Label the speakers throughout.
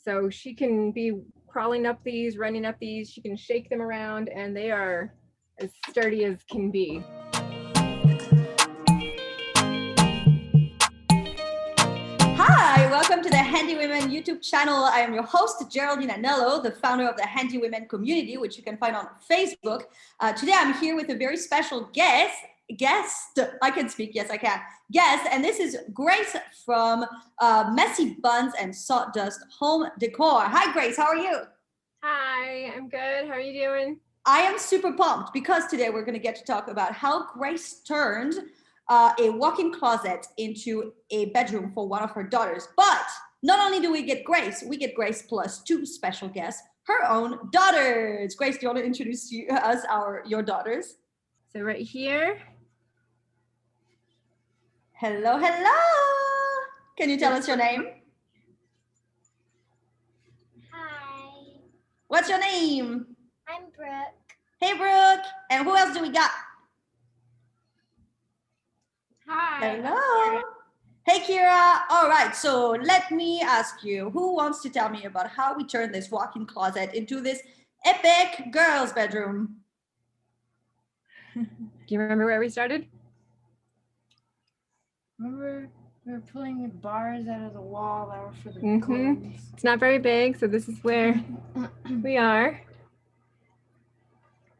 Speaker 1: So she can be crawling up these, running up these. She can shake them around, and they are as sturdy as can be.
Speaker 2: Hi, welcome to the Handy Women YouTube channel. I am your host, Geraldine Anello, the founder of the Handy Women community, which you can find on Facebook. Today, I'm here with a very special guest. I can speak. Yes, I can. Guest, and this is Grace from Messy Buns and Sawdust Home Decor. Hi, Grace. How are you?
Speaker 1: Hi, I'm good. How are you doing?
Speaker 2: I am super pumped because today we're going to get to talk about how Grace turned a walk-in closet into a bedroom for one of her daughters. But not only do we get Grace plus two special guests, her own daughters. Grace, do you want to introduce your daughters?
Speaker 1: So right here.
Speaker 2: Hello, hello. Can you tell us your name?
Speaker 3: Hi,
Speaker 2: What's your name?
Speaker 3: I'm Brooke.
Speaker 2: Hey, Brooke. And who else do we got?
Speaker 1: Hi.
Speaker 2: Hello. Hey, Kira. All right, so let me ask you, who wants to tell me about how we turned this walk-in closet into this epic girls' bedroom?
Speaker 1: Do you remember where we started?
Speaker 4: Remember, we were pulling the bars out of the wall that were for the clothes.
Speaker 1: It's not very big, so this is where we are.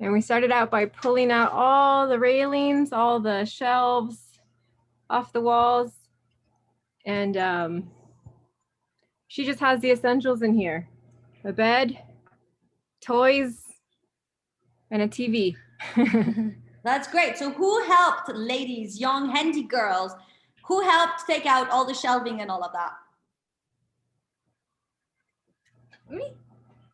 Speaker 1: And we started out by pulling out all the railings, all the shelves off the walls. And she just has the essentials in here. A bed, toys, and a TV.
Speaker 2: That's great. So who helped, ladies, young, handy girls, who helped take out all the shelving and all of that?
Speaker 1: Me.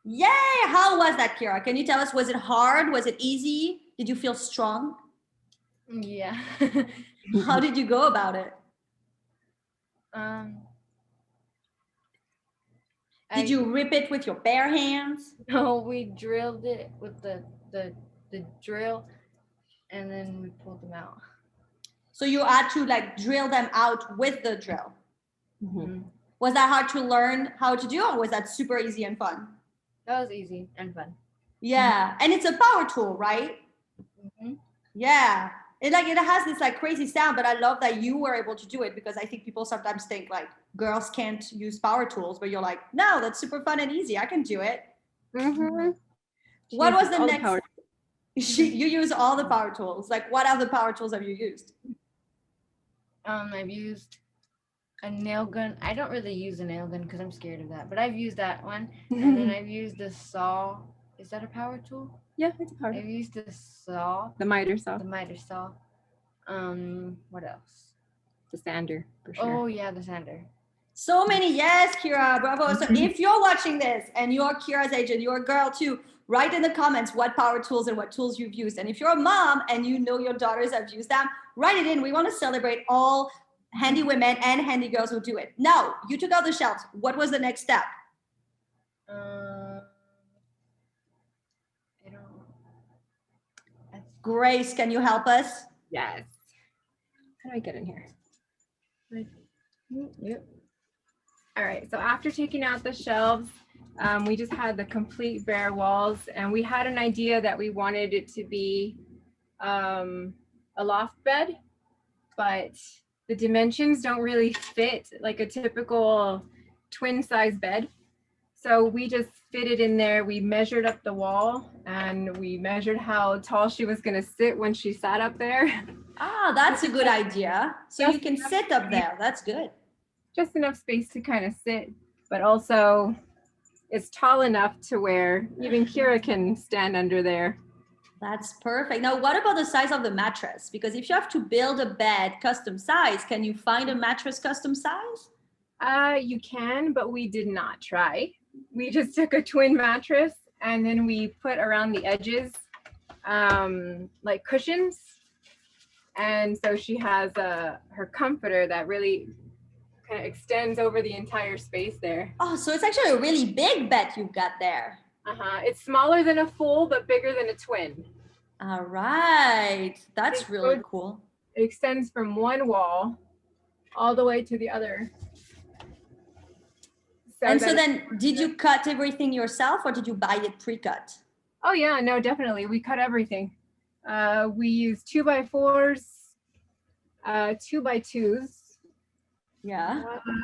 Speaker 2: Yay! How was that, Kira? Can you tell us, was it hard? Was it easy? Did you feel strong?
Speaker 4: Yeah.
Speaker 2: How did you go about it? Did you rip it with your bare hands?
Speaker 4: No, we drilled it with the drill, and then we pulled them out.
Speaker 2: So you had to like drill them out with the drill.
Speaker 1: Mm-hmm.
Speaker 2: Was that hard to learn how to do, or was that super easy and fun?
Speaker 4: That was easy and fun.
Speaker 2: Yeah, and it's a power tool, right?
Speaker 4: Mm-hmm.
Speaker 2: Yeah, it has this like crazy sound, but I love that you were able to do it, because I think people sometimes think like girls can't use power tools, but you're like, no, that's super fun and easy. I can do it.
Speaker 1: Mm-hmm.
Speaker 2: What was the
Speaker 1: All
Speaker 2: next?
Speaker 1: power.
Speaker 2: You use all the power tools. Like, what other power tools have you used?
Speaker 4: I've used a nail gun. I don't really use a nail gun because I'm scared of that, but I've used that one. And then I've used the saw. Is that a power tool?
Speaker 1: Yeah, it's a power.
Speaker 4: I've used the saw.
Speaker 1: The miter saw.
Speaker 4: The miter saw. What else?
Speaker 1: The sander, for sure.
Speaker 4: Oh yeah, the sander.
Speaker 2: So many, yes, Kira, bravo. So if you're watching this and you're Kira's age and you're a girl too, write in the comments what power tools and what tools you've used. And if you're a mom and you know your daughters have used them, write it in. We want to celebrate all handy women and handy girls who do it. Now, you took out the shelves. What was the next step?
Speaker 4: I don't know.
Speaker 2: Grace, can you help us?
Speaker 1: Yes. How do I get in here? Yep. All right, so after taking out the shelves, we just had the complete bare walls, and we had an idea that we wanted it to be a loft bed, but the dimensions don't really fit like a typical twin size bed. So we just fit it in there. We measured up the wall, and we measured how tall she was going to sit when she sat up there.
Speaker 2: Ah, that's a good idea. So you can sit up there. That's good.
Speaker 1: Just enough space to kind of sit, but also it's tall enough to where even Kira can stand under there.
Speaker 2: That's perfect. Now, what about the size of the mattress? Because if you have to build a bed custom size, can you find a mattress custom size?
Speaker 1: You can, but we did not try. We just took a twin mattress, and then we put around the edges like cushions. And so she has her comforter that really kind of extends over the entire space there.
Speaker 2: Oh, so it's actually a really big bed you've got there.
Speaker 1: It's smaller than a full, but bigger than a twin.
Speaker 2: All right. That's really cool.
Speaker 1: It extends from one wall all the way to the other.
Speaker 2: And so
Speaker 1: that-
Speaker 2: then did you cut everything yourself or did you buy it pre-cut?
Speaker 1: Oh yeah, no, definitely. We cut everything. We use 2x4s, 2x2s,
Speaker 2: Yeah.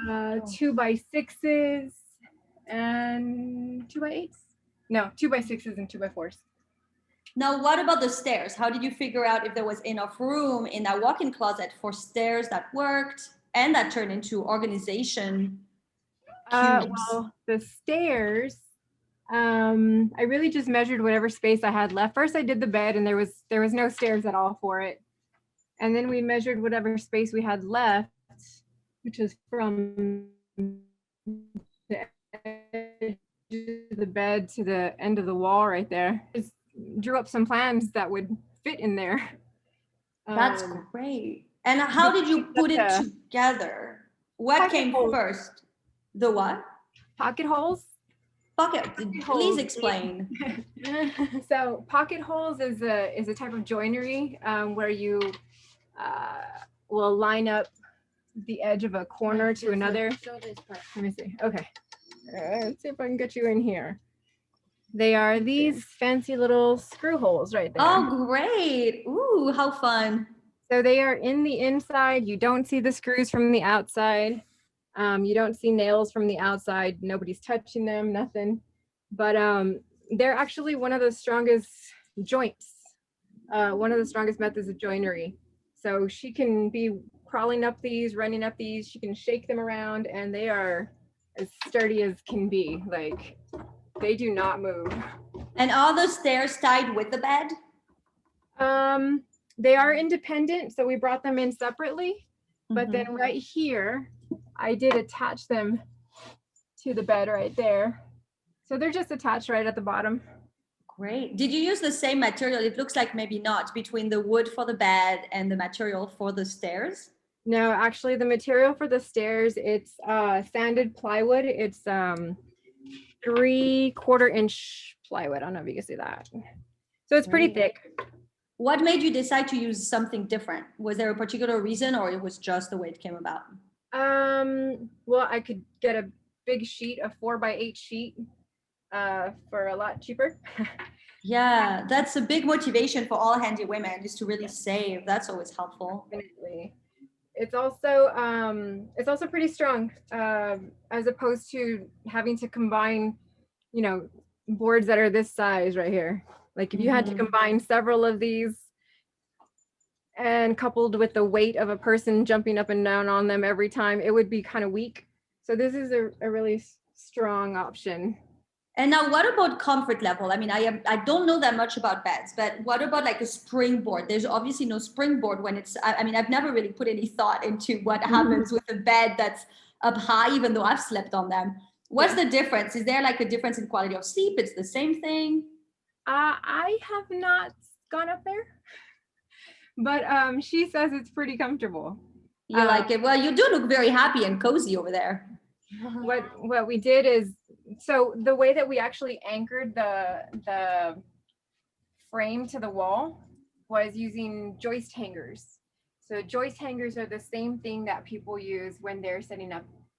Speaker 1: 2x6s, and 2x8s. No, 2x6s and 2x4s.
Speaker 2: Now, what about the stairs? How did you figure out if there was enough room in that walk-in closet for stairs that worked and that turned into organization cubes?
Speaker 1: Well, the stairs, I really just measured whatever space I had left. First, I did the bed, and there was no stairs at all for it. And then we measured whatever space we had left, which was from the edge of the bed to the end of the wall right there. Just drew up some plans that would fit in there.
Speaker 2: That's great. And how did you put it together? What
Speaker 1: Pocket
Speaker 2: came
Speaker 1: holes.
Speaker 2: first? The what?
Speaker 1: Pocket holes.
Speaker 2: Pocket. Please
Speaker 1: holes.
Speaker 2: explain.
Speaker 1: So pocket holes is a type of joinery where you will line up the edge of a corner to another. Let me see. Okay. Let's see if I can get you in here. They are these fancy little screw holes right there.
Speaker 2: Oh, great. Ooh, how fun.
Speaker 1: So they are in the inside. You don't see the screws from the outside. You don't see nails from the outside. Nobody's touching them, nothing. But they're actually one of the strongest joints, one of the strongest methods of joinery. So she can be crawling up these, running up these. She can shake them around, and they are as sturdy as can be. Like, they do not move.
Speaker 2: And are the stairs tied with the bed?
Speaker 1: They are independent, so we brought them in separately. But
Speaker 2: Mhm.
Speaker 1: then right here, I did attach them to the bed right there. So they're just attached right at the bottom.
Speaker 2: Great. Did you use the same material? It looks like maybe not, between the wood for the bed and the material for the stairs.
Speaker 1: No, actually the material for the stairs, it's sanded plywood. It's 3/4 inch plywood. I don't know if you can see that. So it's pretty thick.
Speaker 2: What made you decide to use something different? Was there a particular reason or it was just the way it came about?
Speaker 1: Well, I could get a big sheet, a 4x8 sheet, for a lot cheaper.
Speaker 2: Yeah, that's a big motivation for all handy women, is to really save. That's always helpful.
Speaker 1: Definitely. It's also pretty strong, as opposed to having to combine, you know, boards that are this size right here. Like if you had to combine several of these and coupled with the weight of a person jumping up and down on them every time, it would be kind of weak. So this is a really strong option.
Speaker 2: And now what about comfort level? I mean, I don't know that much about beds, but what about like a springboard? There's obviously no springboard when it's, I mean, I've never really put any thought into what happens with a bed that's up high, even though I've slept on them. What's the difference? Is there like a difference in quality of sleep? It's the same thing?
Speaker 1: I have not gone up there, but she says it's pretty comfortable.
Speaker 2: You like it? Well, you do look very happy and cozy over there.
Speaker 1: What we did is, so the way that we actually anchored the frame to the wall was using joist hangers. So joist hangers are the same thing that people use when they're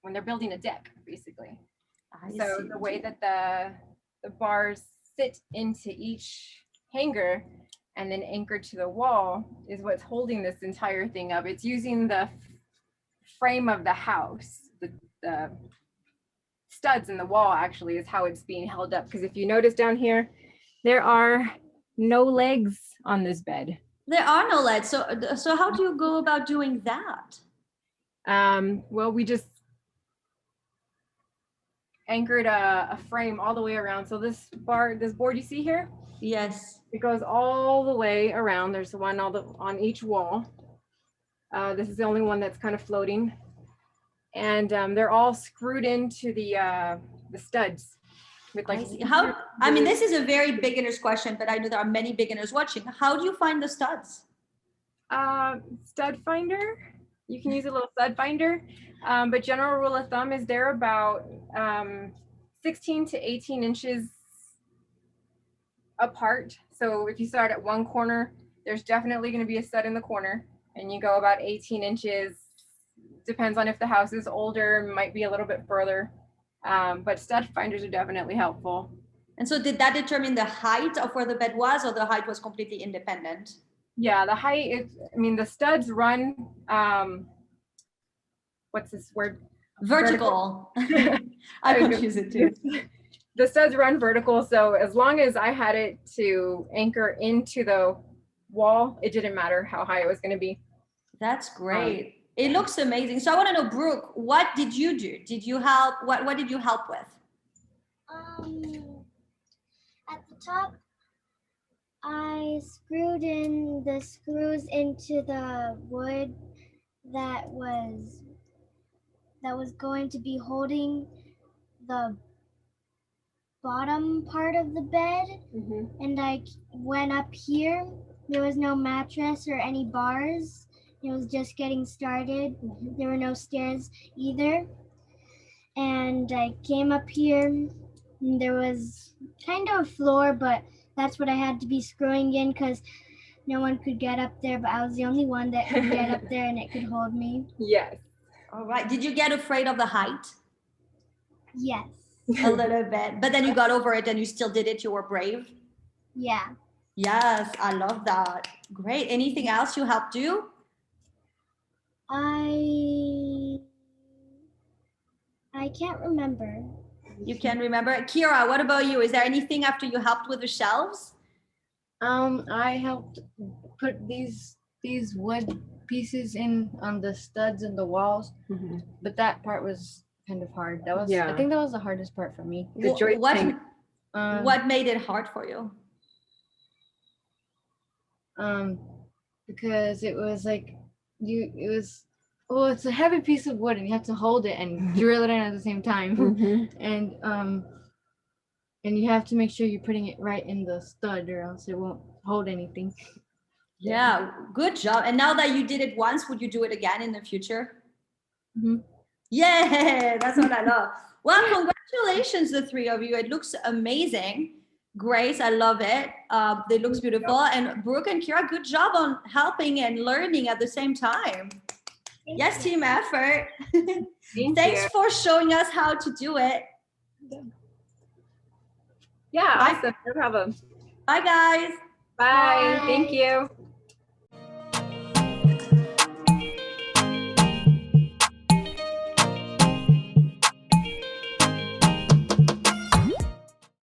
Speaker 1: when they're building a deck, basically. So the way that the bars sit into each hanger and then anchored to the wall is what's holding this entire thing up. It's using the frame of the house, the studs in the wall actually is how it's being held up. Because if you notice down here, there are no legs on this bed.
Speaker 2: There are no legs. So how do you go about doing that?
Speaker 1: Well, we just anchored a frame all the way around. So this board you see here,
Speaker 2: Yes.
Speaker 1: it goes all the way around. There's one on each wall. This is the only one that's kind of floating, and they're all screwed into the studs. With like,
Speaker 2: I mean, this is a very beginner's question, but I know there are many beginners watching. How do you find the studs?
Speaker 1: Stud finder. You can use a little stud finder, but general rule of thumb is they're about 16 to 18 inches apart. So if you start at one corner, there's definitely going to be a stud in the corner, and you go about 18 inches. Depends on if the house is older, might be a little bit further. But stud finders are definitely helpful.
Speaker 2: And so did that determine the height of where the bed was, or the height was completely independent?
Speaker 1: Yeah, the height is, I mean, the studs run, what's this word?
Speaker 2: Vertical. I confuse it too.
Speaker 1: The studs run vertical, so as long as I had it to anchor into the wall, it didn't matter how high it was going to be.
Speaker 2: That's great. It looks amazing. So I want to know, Brooke, what did you do? Did you help? What did you help with?
Speaker 3: At the top, I screwed in the screws into the wood that was going to be holding the bottom part of the bed. And I went up here. There was no mattress or any bars. It was just getting started. There were no stairs either. And I came up here, and there was kind of a floor, but that's what I had to be screwing in because no one could get up there, but I was the only one that could get up there and it could hold me.
Speaker 1: Yes.
Speaker 2: All right. Did you get afraid of the height?
Speaker 3: Yes.
Speaker 2: A little bit, but then you got over it and you still did it. You were brave.
Speaker 3: Yeah.
Speaker 2: Yes, I love that. Great. Anything else you helped do?
Speaker 3: I can't remember.
Speaker 2: You can remember. Kira, what about you? Is there anything after you helped with the shelves?
Speaker 4: I helped put these wood pieces in on the studs and the walls, but that part was kind of hard. That was, I think that was the hardest part for me.
Speaker 2: What made it hard for you?
Speaker 4: Because it was like it's a heavy piece of wood and you have to hold it and drill it in at the same time. And you have to make sure you're putting it right in the stud or else it won't hold anything.
Speaker 2: Yeah, good job. And now that you did it once, would you do it again in the future? Yeah, that's what I love. Well, congratulations, the three of you. It looks amazing. Grace, I love it. It looks beautiful. And Brooke and Kira, good job on helping and learning at the same time. Yes, team effort. Thanks for showing us how to do it.
Speaker 1: Yeah, awesome. No problem.
Speaker 2: Bye, guys.
Speaker 1: Bye. Thank you.